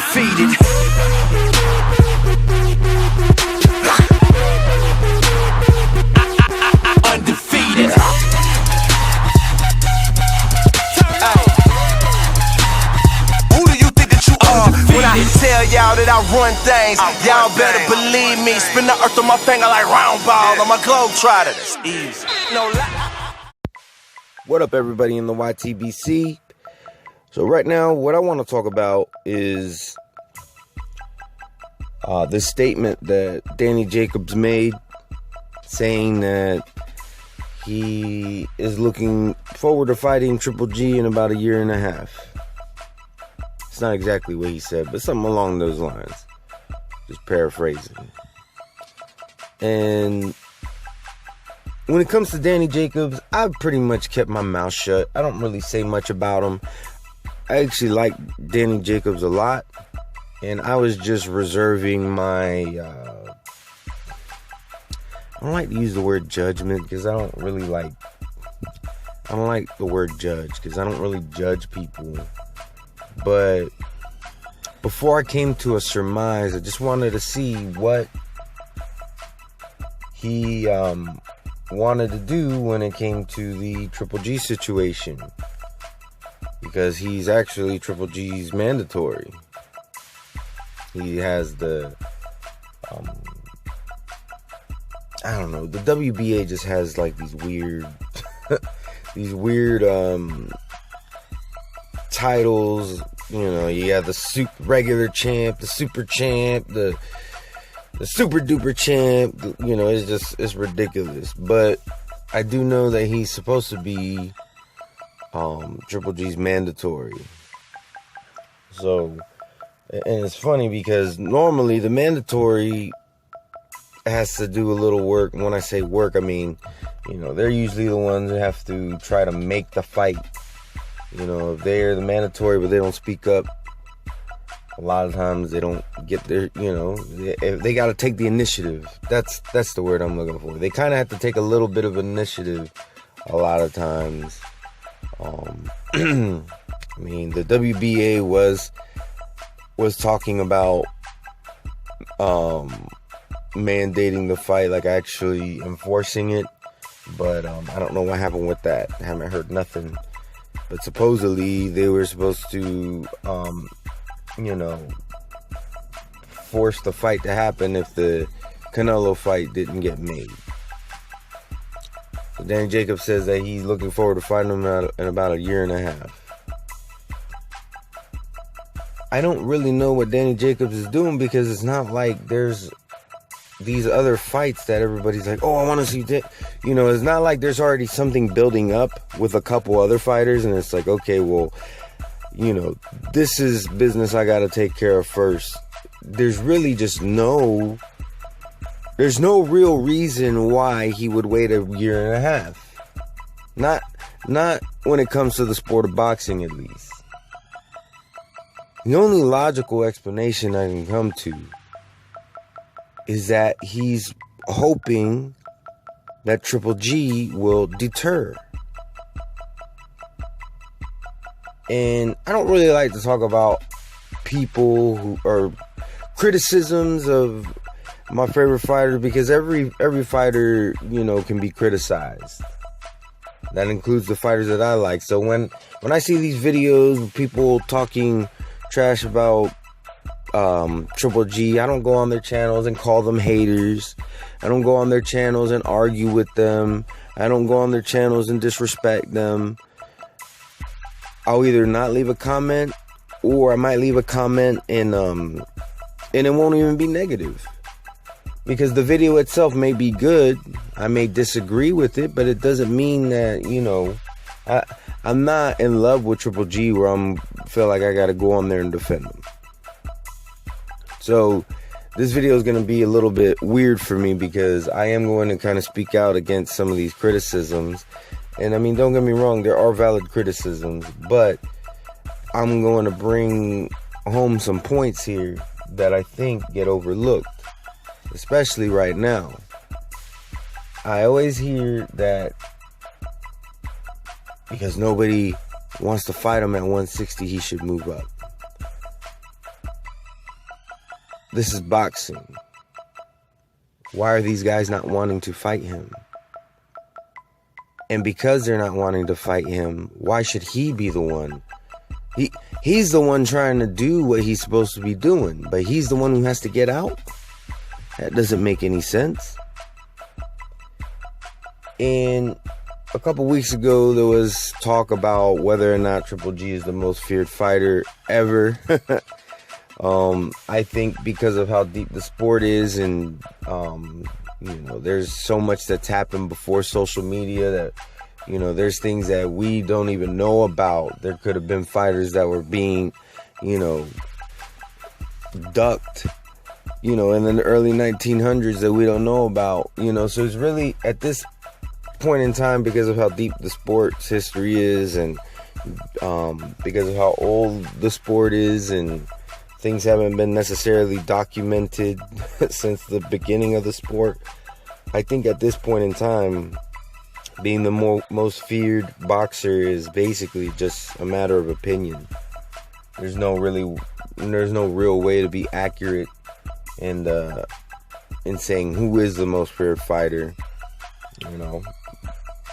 undefeated. Undefeated. Who do you think that you are? When I tell y'all that I run things, y'all better believe me. Spin the earth on my finger like round ball. I'm a globetrotter. That's easy. No lie. What up, everybody in the YTBC? So right now, what I want to talk about is this statement that Danny Jacobs made, saying that he is looking forward to fighting Triple G in about a year and a half. It's not exactly what he said, but something along those lines. Just paraphrasing. And when it comes to Danny Jacobs, I've pretty much kept my mouth shut. I don't really say much about him. I actually like Danny Jacobs a lot, and I was just reserving my, I don't like to use the word judgment, because I don't like the word judge, because I don't really judge people. But before I came to a surmise, I just wanted to see what he wanted to do when it came to the Triple G situation, because he's actually Triple G's mandatory. He has the I don't know, the WBA just has like these weird titles. You know, you have the regular champ, the super champ, the super duper champ. You know, it's ridiculous. But I do know that he's supposed to be Triple G's mandatory. So, and it's funny because normally the mandatory has to do a little work. And when I say work, I mean, you know, they're usually the ones that have to try to make the fight. You know, if they're the mandatory but they don't speak up, a lot of times they don't get their, you know, they got to take the initiative. That's the word I'm looking for. They kind of have to take a little bit of initiative a lot of times. I mean, the WBA was talking about mandating the fight, like actually enforcing it, but I don't know what happened with that. I haven't heard nothing. But supposedly they were supposed to, you know, force the fight to happen if the Canelo fight didn't get made. So Danny Jacobs says that he's looking forward to fighting him in about a year and a half. I don't really know what Danny Jacobs is doing, because it's not like there's these other fights that everybody's like, oh, I want to see that. You know, it's not like there's already something building up with a couple other fighters, and it's like, okay, well, you know, this is business I got to take care of first. There's really just there's no real reason why he would wait a year and a half. Not when it comes to the sport of boxing, at least. The only logical explanation I can come to is that he's hoping that Triple G will deter. And I don't really like to talk about people who are criticisms of my favorite fighter, because every fighter, you know, can be criticized. That includes the fighters that I like. So when I see these videos of people talking trash about Triple G, I don't go on their channels and call them haters. I don't go on their channels and argue with them. I don't go on their channels and disrespect them. I'll either not leave a comment, or I might leave a comment and it won't even be negative, because the video itself may be good. I may disagree with it, but it doesn't mean that, you know, I'm not in love with Triple G where feel like I gotta go on there and defend him. So this video is going to be a little bit weird for me, because I am going to kind of speak out against some of these criticisms. And I mean, don't get me wrong, there are valid criticisms, but I'm going to bring home some points here that I think get overlooked, especially right now. I always hear that because nobody wants to fight him at 160, he should move up. this is boxing. Why are these guys not wanting to fight him? And because they're not wanting to fight him, why should he be the one? He's the one trying to do what he's supposed to be doing, but he's the one who has to get out? That doesn't make any sense. And a couple weeks ago, there was talk about whether or not Triple G is the most feared fighter ever. I think because of how deep the sport is, and there's so much that's happened before social media that, there's things that we don't even know about. There could have been fighters that were being, ducked, in the early 1900s that we don't know about, so it's really at this point in time, because of how deep the sport's history is, and because of how old the sport is, and things haven't been necessarily documented since the beginning of the sport. I think at this point in time, being the most feared boxer is basically just a matter of opinion. There's no real way to be accurate in saying who is the most feared fighter.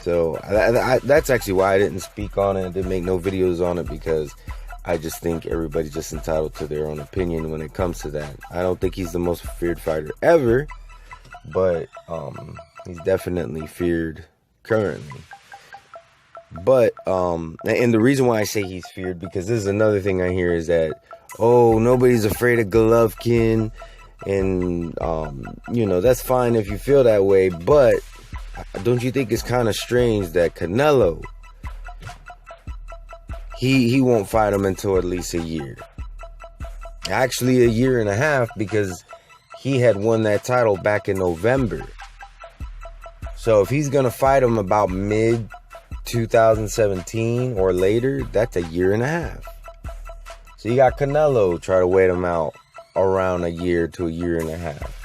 So that's actually why I didn't speak on it. I didn't make no videos on it, because I just think everybody's just entitled to their own opinion when it comes to that. I don't think he's the most feared fighter ever, but he's definitely feared currently. But and the reason why I say he's feared, because this is another thing I hear, is that, oh, nobody's afraid of Golovkin, and that's fine if you feel that way, but don't you think it's kind of strange that Canelo, he won't fight him until at least a year? Actually, a year and a half, because he had won that title back in November. So if he's going to fight him about mid 2017 or later, that's a year and a half. So you got Canelo try to wait him out around a year to a year and a half.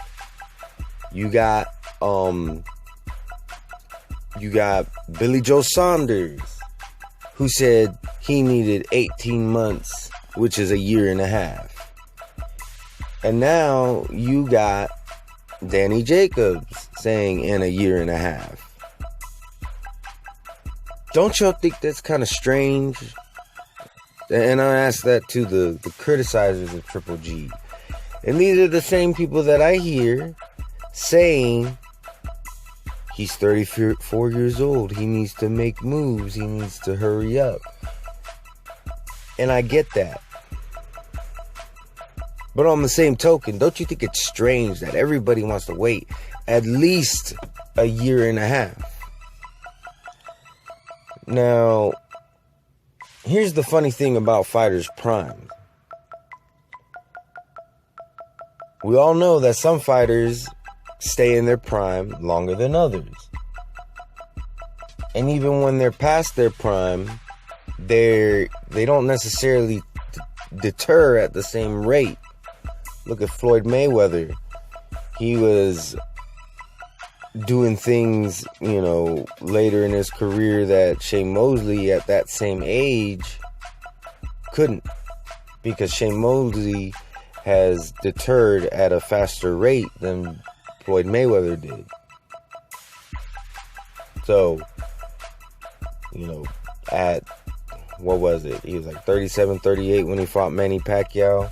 You got Billy Joe Saunders, who said he needed 18 months, which is a year and a half. And now you got Danny Jacobs saying in a year and a half. Don't y'all think that's kind of strange? And I ask that to the criticizers of Triple G. And these are the same people that I hear saying he's 34 years old. He needs to make moves. He needs to hurry up. And I get that. But on the same token, don't you think it's strange that everybody wants to wait at least a year and a half? Now, here's the funny thing about fighters' prime. We all know that some fighters stay in their prime longer than others. And even when they're past their prime, they don't necessarily deter at the same rate. Look at Floyd Mayweather. He was doing things, later in his career that Shane Mosley at that same age couldn't, because Shane Mosley has deterred at a faster rate than Floyd Mayweather did. So, at, what was it? He was like 37, 38 when he fought Manny Pacquiao.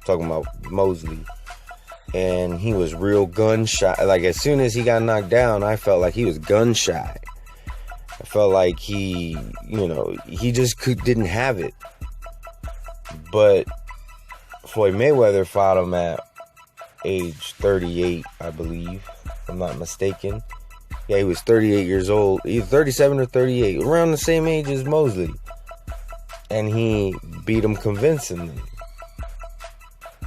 Talking about Mosley. And he was real gun shy. Like, as soon as he got knocked down, I felt like he was gun shy. I felt like he just didn't have it. But Floyd Mayweather fought him at age 38, I believe, if I'm not mistaken. Yeah, he was 38 years old. Either 37 or 38, around the same age as Mosley. And he beat him convincingly.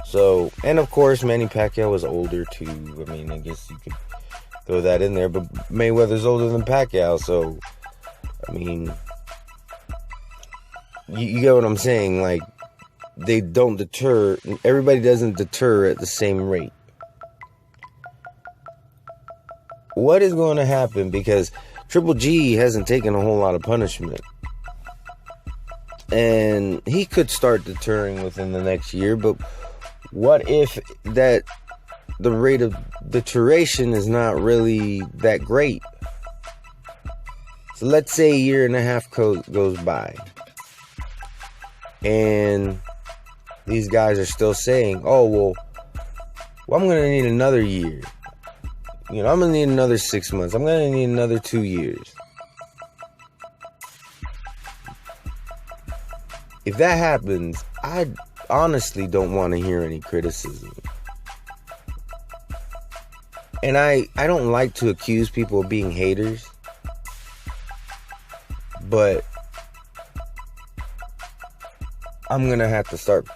So, and of course, Manny Pacquiao was older too. I mean, I guess you could throw that in there. But Mayweather's older than Pacquiao, so, I mean, you get what I'm saying? Like, they don't deter. Everybody doesn't deter at the same rate. What is going to happen? Because Triple G hasn't taken a whole lot of punishment. And he could start deterring within the next year, but what if that the rate of deterioration is not really that great? So let's say a year and a half goes by, and these guys are still saying, oh, well, I'm going to need another year. I'm going to need another 6 months. I'm going to need another 2 years. If that happens, I honestly don't want to hear any criticism. And I don't like to accuse people of being haters, but I'm going to have to start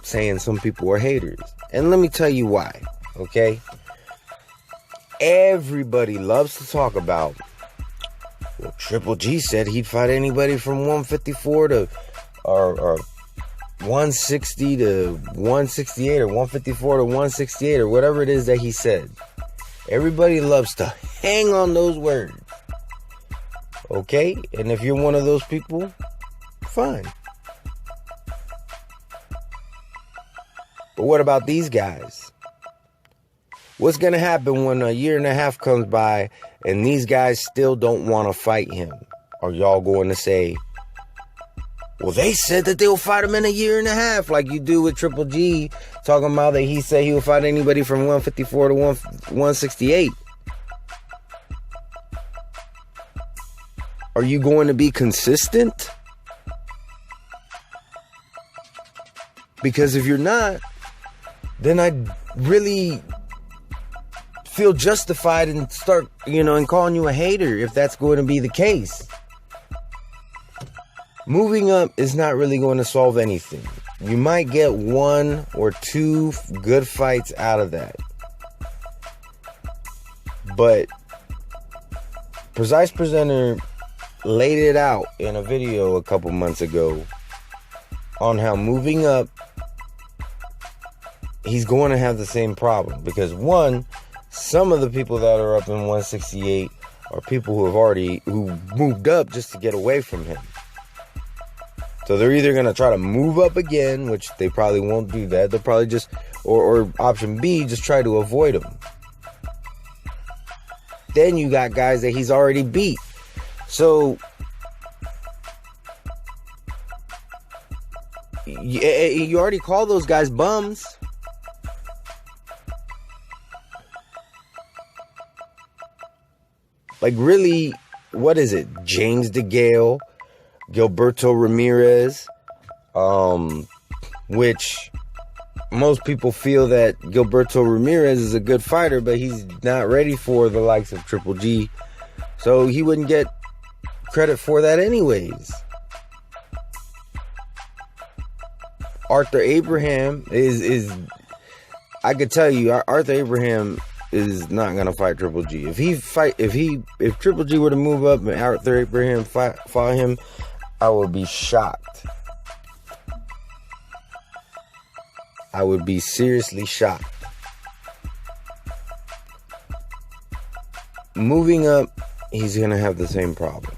saying some people are haters. And let me tell you why, okay? Everybody loves to talk about, well, Triple G said he'd fight anybody from 154 to or 160 to 168 or 154 to 168 or whatever it is that he said. Everybody loves to hang on those words. Okay? And if you're one of those people, fine. But what about these guys? What's going to happen when a year and a half comes by and these guys still don't want to fight him? Are y'all going to say, well, they said that they'll fight him in a year and a half, like you do with Triple G, talking about that he said he will fight anybody from 154 to 168. Are you going to be consistent? Because if you're not, then I'd really feel justified and start, and calling you a hater if that's going to be the case. Moving up is not really going to solve anything. You might get 1 or 2 good fights out of that. But Precise Presenter laid it out in a video a couple months ago on how moving up, he's going to have the same problem. Because one, some of the people that are up in 168 are people who moved up just to get away from him. So they're either going to try to move up again, which they probably won't do that. They'll probably just, or option B, just try to avoid him. Then you got guys that he's already beat. So you already call those guys bums. Like, really, what is it? James DeGale, Gilberto Ramirez, which most people feel that Gilberto Ramirez is a good fighter, but he's not ready for the likes of Triple G. So he wouldn't get credit for that anyways. Arthur Abraham is I could tell you, Arthur Abraham is not gonna fight Triple G. If Triple G were to move up and Arthur Abraham fought him, I would be shocked. I would be seriously shocked. Moving up, he's gonna have the same problem.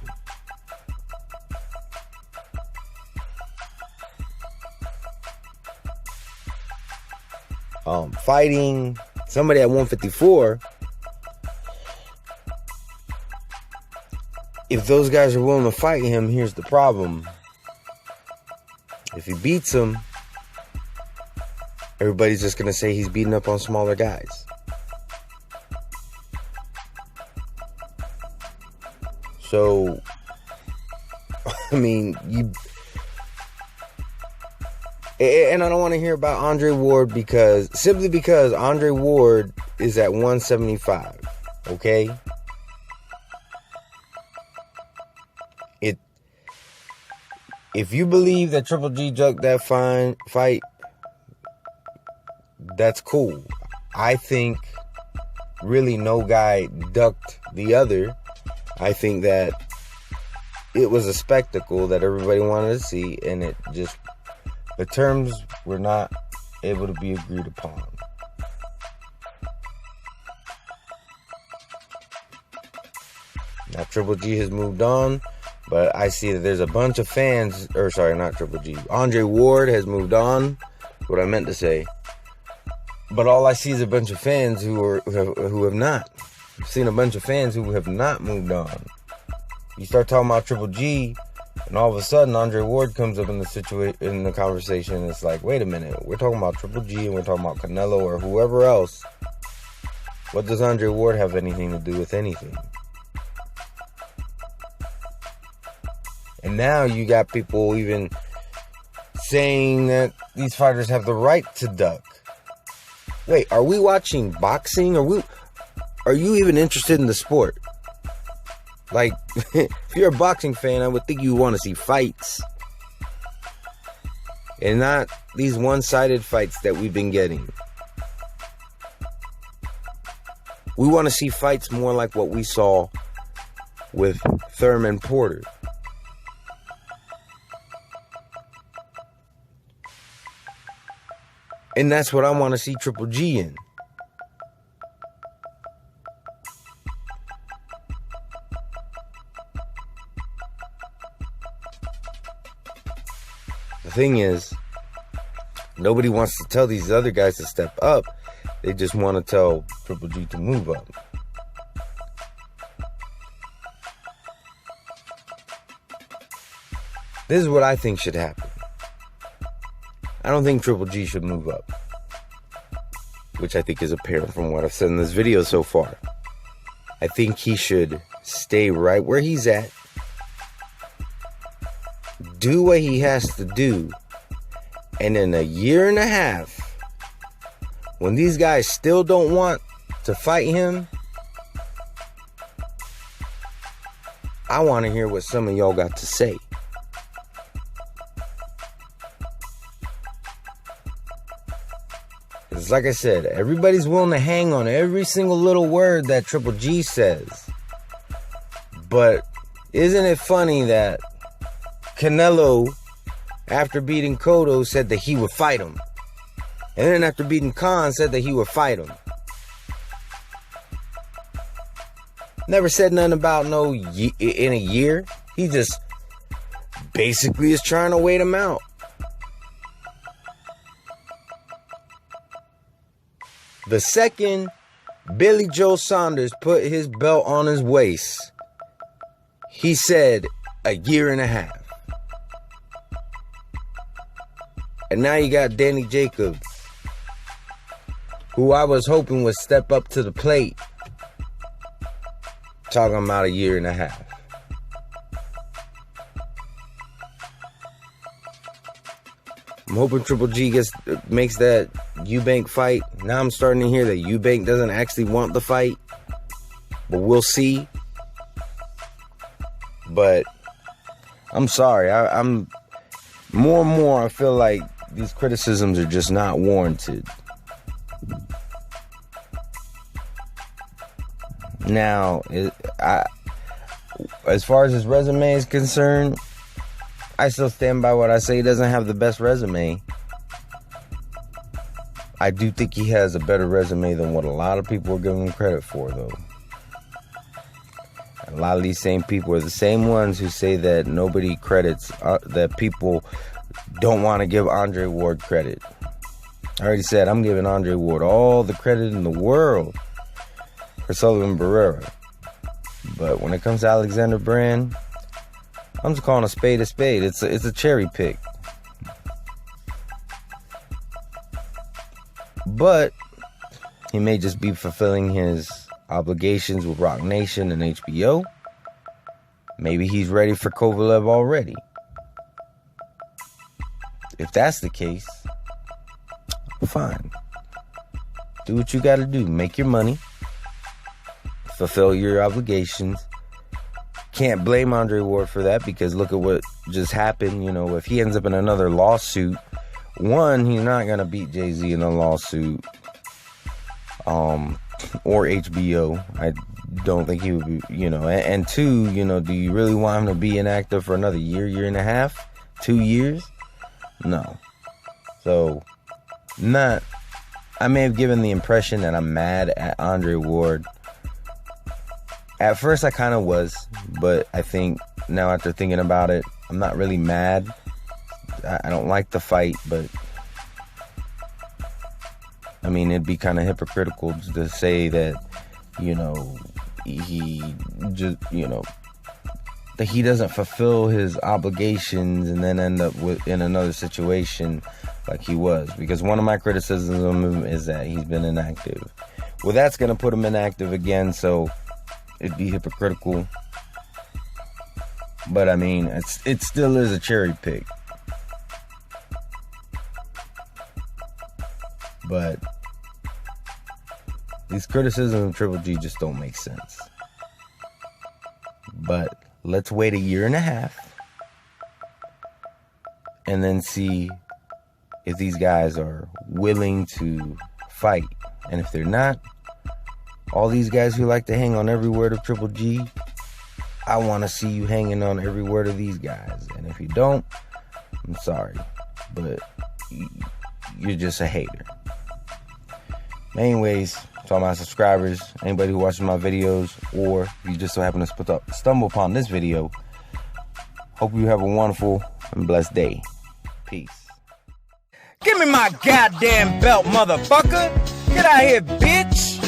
Fighting somebody at 154, if those guys are willing to fight him, here's the problem. If he beats him, everybody's just going to say he's beating up on smaller guys. So, I mean, and I don't want to hear about Andre Ward simply because Andre Ward is at 175, okay? If you believe that Triple G junked that fight, that's cool. I think really no guy ducked the other. I think that it was a spectacle that everybody wanted to see, and the terms were not able to be agreed upon. Now Triple G has moved on, but I see that there's a bunch of fans, not Triple G. Andre Ward has moved on, what I meant to say. But all I see is a bunch of fans who have not. I've seen a bunch of fans who have not moved on. You start talking about Triple G, and all of a sudden Andre Ward comes up in the conversation. And it's like, wait a minute, we're talking about Triple G and we're talking about Canelo or whoever else. What does Andre Ward have anything to do with anything? And now you got people even saying that these fighters have the right to duck. Wait, are we watching boxing? Are you even interested in the sport? Like, if you're a boxing fan, I would think you want to see fights. And not these one-sided fights that we've been getting. We want to see fights more like what we saw with Thurman Porter. And that's what I want to see Triple G in. The thing is, nobody wants to tell these other guys to step up. They just want to tell Triple G to move up. This is what I think should happen. I don't think Triple G should move up, which I think is apparent from what I've said in this video so far. I think he should stay right where he's at, do what he has to do, and in a year and a half, when these guys still don't want to fight him, I want to hear what some of y'all got to say. It's like I said, everybody's willing to hang on every single little word that Triple G says. But isn't it funny that Canelo, after beating Cotto, said that he would fight him. And then after beating Khan, said that he would fight him. Never said nothing about in a year. He just basically is trying to wait him out. The second Billy Joe Saunders put his belt on his waist, he said a year and a half. And now you got Danny Jacobs, who I was hoping would step up to the plate, talking about a year and a half. I'm hoping Triple G makes that Eubank fight. Now I'm starting to hear that Eubank doesn't actually want the fight, but we'll see. But I'm sorry, I'm more and more I feel like these criticisms are just not warranted. Now, as far as his resume is concerned, I still stand by what I say. He doesn't have the best resume. I do think he has a better resume than what a lot of people are giving him credit for, though. A lot of these same people are the same ones who say that nobody credits, that people don't want to give Andre Ward credit. I already said I'm giving Andre Ward all the credit in the world for Sullivan Barrera. But when it comes to Alexander Brand, I'm just calling a spade a spade. It's a cherry pick. But he may just be fulfilling his obligations with Rock Nation and HBO. Maybe he's ready for Kovalev already. If that's the case, fine. Do what you gotta do. Make your money. Fulfill your obligations. Can't blame Andre Ward for that, because look at what just happened. You know, if he ends up in another lawsuit, one, he's not gonna beat Jay-Z in a lawsuit, or HBO. I don't think he would be, you know. And two, you know, do you really want him to be an actor for another year and a half, 2 years? No. So, I may have given the impression that I'm mad at Andre Ward. At first I kind of was, but I think now after thinking about it, I'm not really mad. I don't like the fight, but I mean, it'd be kind of hypocritical to say that, you know, he just, you know, that he doesn't fulfill his obligations and then end up in another situation like he was. Because one of my criticisms of him is that he's been inactive. Well, that's going to put him inactive again, so it'd be hypocritical. But, I mean, it still is a cherry pick. But these criticisms of Triple G just don't make sense. But let's wait a year and a half and then see if these guys are willing to fight. And if they're not, all these guys who like to hang on every word of Triple G, I want to see you hanging on every word of these guys. And if you don't, I'm sorry, but you're just a hater. Anyways, to all my subscribers, anybody who watches my videos, or if you just so happen to stumble upon this video, hope you have a wonderful and blessed day. Peace. Give me my goddamn belt, motherfucker. Get out here, bitch.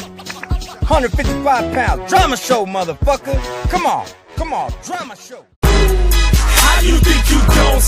155 pounds. Drama show, motherfucker. Come on, drama show. How you think you gon'